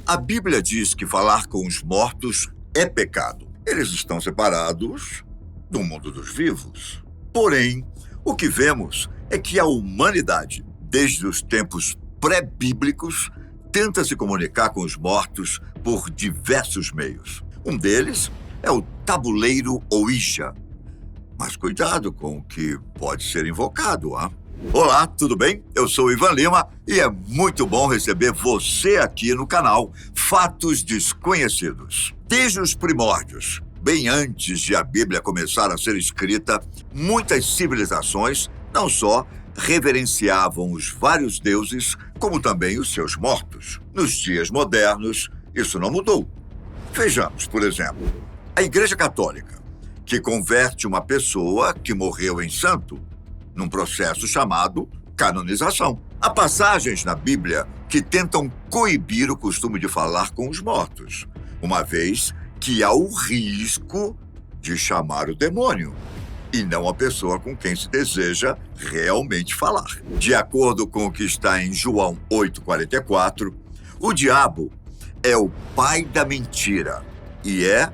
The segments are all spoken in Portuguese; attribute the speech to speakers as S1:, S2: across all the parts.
S1: A Bíblia diz que falar com os mortos é pecado. Eles estão separados do mundo dos vivos. Porém, o que vemos é que a humanidade, desde os tempos pré-bíblicos, tenta se comunicar com os mortos por diversos meios. Um deles é o tabuleiro Ouija. Mas cuidado com o que pode ser invocado, hein? Olá, tudo bem? Eu sou Ivan Lima e é muito bom receber você aqui no canal Fatos Desconhecidos. Desde os primórdios, bem antes de a Bíblia começar a ser escrita, muitas civilizações não só reverenciavam os vários deuses, como também os seus mortos. Nos dias modernos, isso não mudou. Vejamos, por exemplo, a Igreja Católica, que converte uma pessoa que morreu em santo, num processo chamado canonização. Há passagens na Bíblia que tentam coibir o costume de falar com os mortos, uma vez que há o risco de chamar o demônio, e não a pessoa com quem se deseja realmente falar. De acordo com o que está em João 8,44, o diabo é o pai da mentira, e é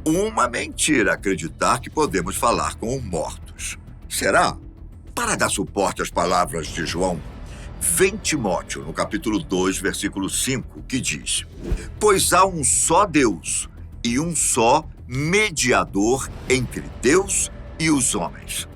S1: uma mentira acreditar que podemos falar com mortos. Será? Para dar suporte às palavras de João, vem Timóteo, no capítulo 2, versículo 5, que diz: Pois há um só Deus e um só mediador entre Deus e os homens,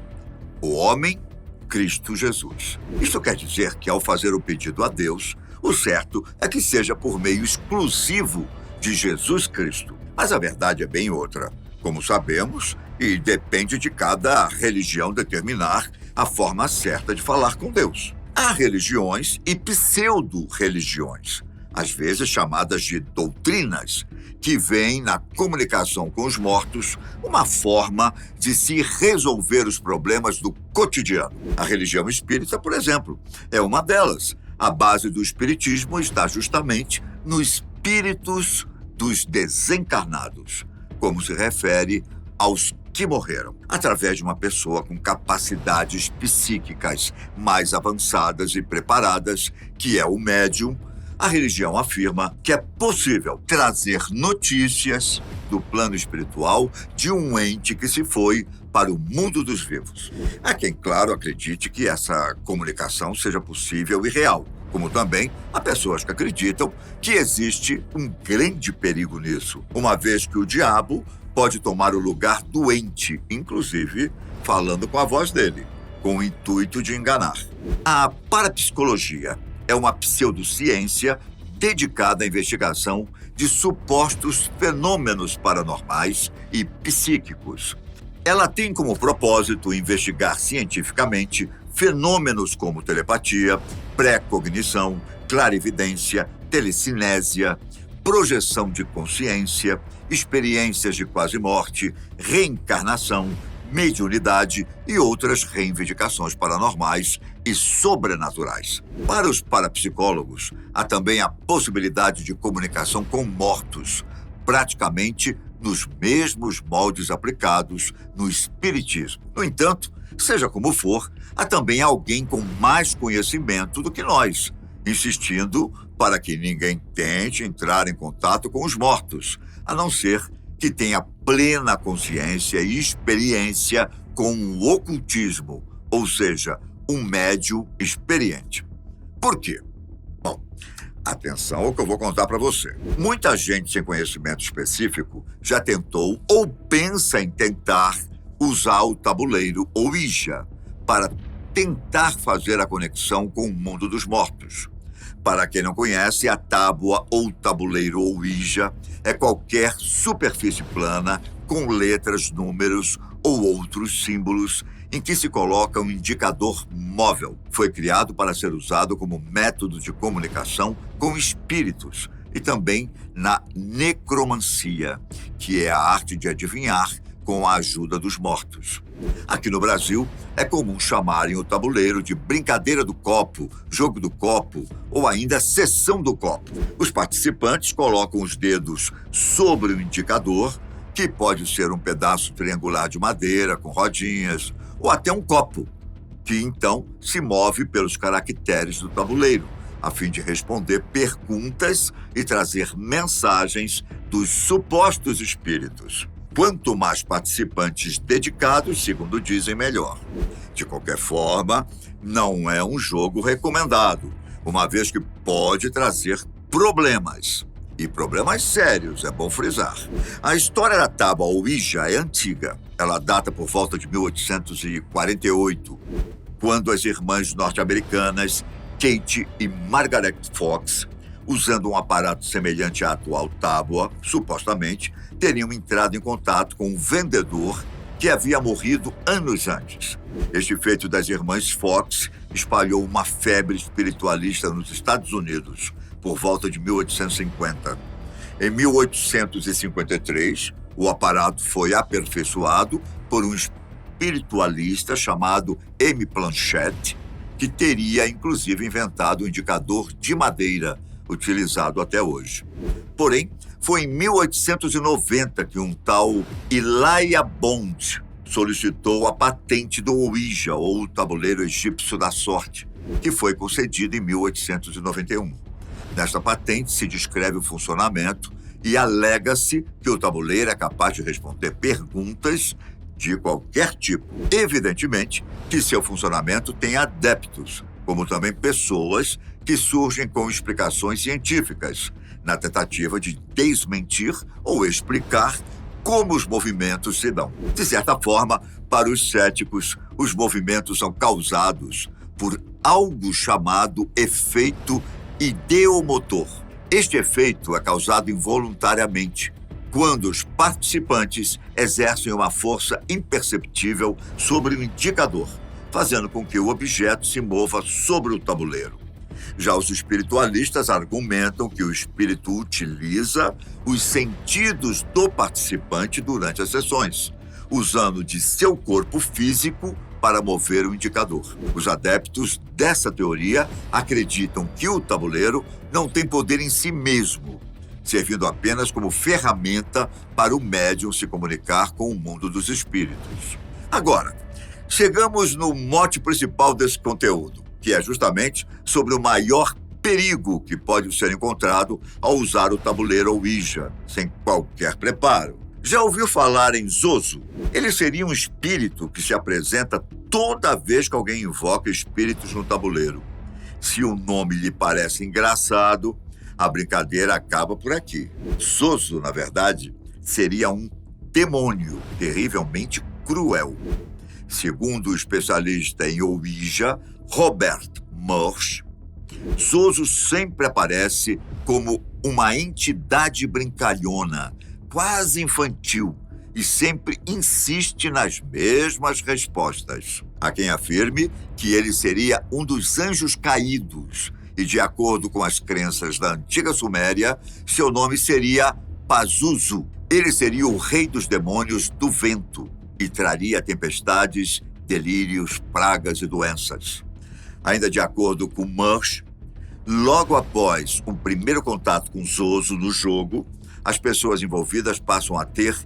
S1: o homem, Cristo Jesus. Isso quer dizer que, ao fazer o pedido a Deus, o certo é que seja por meio exclusivo de Jesus Cristo. Mas a verdade é bem outra, como sabemos, e depende de cada religião determinar a forma certa de falar com Deus. Há religiões e pseudo-religiões, às vezes chamadas de doutrinas, que veem na comunicação com os mortos uma forma de se resolver os problemas do cotidiano. A religião espírita, por exemplo, é uma delas. A base do espiritismo está justamente nos espíritos dos desencarnados, como se refere aos que morreram, através de uma pessoa com capacidades psíquicas mais avançadas e preparadas, que é o médium. A religião afirma que é possível trazer notícias do plano espiritual de um ente que se foi para o mundo dos vivos. Há quem, claro, acredite que essa comunicação seja possível e real, como também há pessoas que acreditam que existe um grande perigo nisso, uma vez que o diabo pode tomar o lugar do ente, inclusive falando com a voz dele, com o intuito de enganar. A parapsicologia é uma pseudociência dedicada à investigação de supostos fenômenos paranormais e psíquicos. Ela tem como propósito investigar cientificamente fenômenos como telepatia, pré-cognição, clarividência, telecinésia, projeção de consciência, experiências de quase-morte, reencarnação, mediunidade e outras reivindicações paranormais e sobrenaturais. Para os parapsicólogos, há também a possibilidade de comunicação com mortos, praticamente nos mesmos moldes aplicados no espiritismo. No entanto, seja como for, há também alguém com mais conhecimento do que nós, insistindo para que ninguém tente entrar em contato com os mortos, a não ser que tenha plena consciência e experiência com o ocultismo, ou seja, um médium experiente. Por quê? Bom, atenção ao que eu vou contar para você. Muita gente sem conhecimento específico já tentou ou pensa em tentar usar o tabuleiro Ouija para tentar fazer a conexão com o mundo dos mortos. Para quem não conhece, a tábua ou tabuleiro Ouija é qualquer superfície plana com letras, números ou outros símbolos em que se coloca um indicador móvel. Foi criado para ser usado como método de comunicação com espíritos e também na necromancia, que é a arte de adivinhar com a ajuda dos mortos. Aqui no Brasil, é comum chamarem o tabuleiro de brincadeira do copo, jogo do copo ou ainda sessão do copo. Os participantes colocam os dedos sobre o indicador, que pode ser um pedaço triangular de madeira com rodinhas ou até um copo, que então se move pelos caracteres do tabuleiro, a fim de responder perguntas e trazer mensagens dos supostos espíritos. Quanto mais participantes dedicados, segundo dizem, melhor. De qualquer forma, não é um jogo recomendado, uma vez que pode trazer problemas. E problemas sérios, é bom frisar. A história da tábua Ouija é antiga. Ela data por volta de 1848, quando as irmãs norte-americanas Kate e Margaret Fox, usando um aparato semelhante à atual tábua, supostamente, teriam entrado em contato com um vendedor que havia morrido anos antes. Este feito das irmãs Fox espalhou uma febre espiritualista nos Estados Unidos por volta de 1850. Em 1853, o aparato foi aperfeiçoado por um espiritualista chamado M. Planchette, que teria inclusive inventado o indicador de madeira, utilizado até hoje. Porém, foi em 1890 que um tal Elijah Bond solicitou a patente do Ouija, ou tabuleiro egípcio da sorte, que foi concedida em 1891. Nesta patente se descreve o funcionamento e alega-se que o tabuleiro é capaz de responder perguntas de qualquer tipo. Evidentemente que seu funcionamento tem adeptos, como também pessoas que surgem com explicações científicas, na tentativa de desmentir ou explicar como os movimentos se dão. De certa forma, para os céticos, os movimentos são causados por algo chamado efeito ideomotor. Este efeito é causado involuntariamente, quando os participantes exercem uma força imperceptível sobre o indicador, fazendo com que o objeto se mova sobre o tabuleiro. Já os espiritualistas argumentam que o espírito utiliza os sentidos do participante durante as sessões, usando de seu corpo físico para mover o indicador. Os adeptos dessa teoria acreditam que o tabuleiro não tem poder em si mesmo, servindo apenas como ferramenta para o médium se comunicar com o mundo dos espíritos. Agora, chegamos no mote principal desse conteúdo, que é justamente sobre o maior perigo que pode ser encontrado ao usar o tabuleiro Ouija, sem qualquer preparo. Já ouviu falar em Zoso? Ele seria um espírito que se apresenta toda vez que alguém invoca espíritos no tabuleiro. Se o nome lhe parece engraçado, a brincadeira acaba por aqui. Zoso, na verdade, seria um demônio terrivelmente cruel. Segundo o especialista em Ouija, Robert Murch, Zoso sempre aparece como uma entidade brincalhona, quase infantil, e sempre insiste nas mesmas respostas. Há quem afirme que ele seria um dos anjos caídos, e de acordo com as crenças da antiga Suméria, seu nome seria Pazuzu. Ele seria o rei dos demônios do vento e traria tempestades, delírios, pragas e doenças. Ainda de acordo com Murch, logo após um primeiro contato com Zoso no jogo, as pessoas envolvidas passam a ter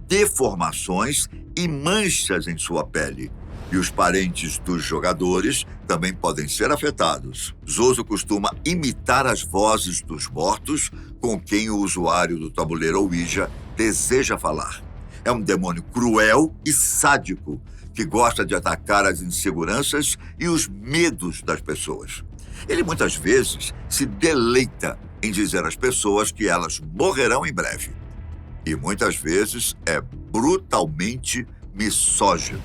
S1: deformações e manchas em sua pele. E os parentes dos jogadores também podem ser afetados. Zoso costuma imitar as vozes dos mortos com quem o usuário do tabuleiro Ouija deseja falar. É um demônio cruel e sádico que gosta de atacar as inseguranças e os medos das pessoas. Ele muitas vezes se deleita em dizer às pessoas que elas morrerão em breve. E muitas vezes é brutalmente misógino.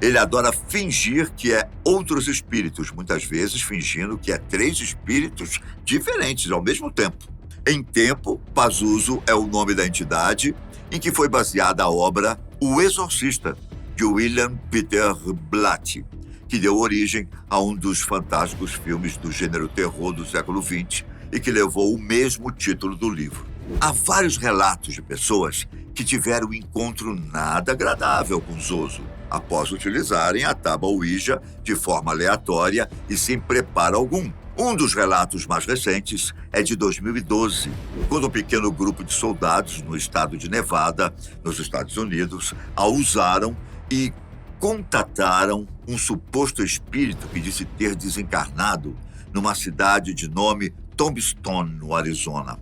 S1: Ele adora fingir que é outros espíritos, muitas vezes fingindo que é 3 espíritos diferentes ao mesmo tempo. Em tempo, Pazuzu é o nome da entidade em que foi baseada a obra O Exorcista, de William Peter Blatty, que deu origem a um dos fantásticos filmes do gênero terror do século XX e que levou o mesmo título do livro. Há vários relatos de pessoas que tiveram um encontro nada agradável com Zoso após utilizarem a tábua Ouija de forma aleatória e sem preparo algum. Um dos relatos mais recentes é de 2012, quando um pequeno grupo de soldados no estado de Nevada, nos Estados Unidos, a usaram e contataram um suposto espírito que disse ter desencarnado numa cidade de nome Tombstone, no Arizona.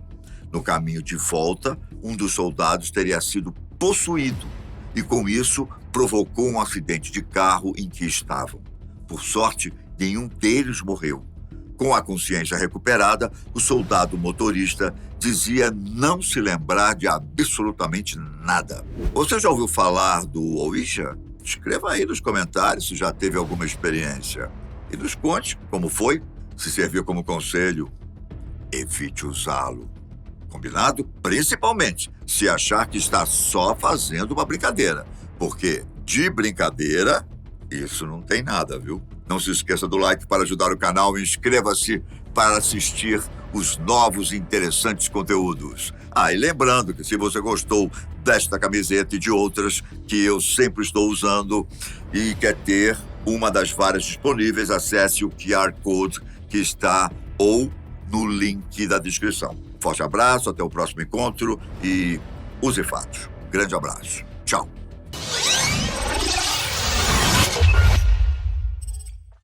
S1: No caminho de volta, um dos soldados teria sido possuído e, com isso, provocou um acidente de carro em que estavam. Por sorte, nenhum deles morreu. Com a consciência recuperada, o soldado motorista dizia não se lembrar de absolutamente nada. Você já ouviu falar do Ouija? Escreva aí nos comentários se já teve alguma experiência. E nos conte como foi. Se serviu como conselho, evite usá-lo. Combinado? Principalmente se achar que está só fazendo uma brincadeira. Porque de brincadeira, isso não tem nada, viu? Não se esqueça do like para ajudar o canal e inscreva-se para assistir os novos e interessantes conteúdos. E lembrando que se você gostou desta camiseta e de outras que eu sempre estou usando e quer ter uma das várias disponíveis, acesse o QR Code que está ou no link da descrição. Forte abraço, até o próximo encontro e use fatos. Grande abraço. Tchau.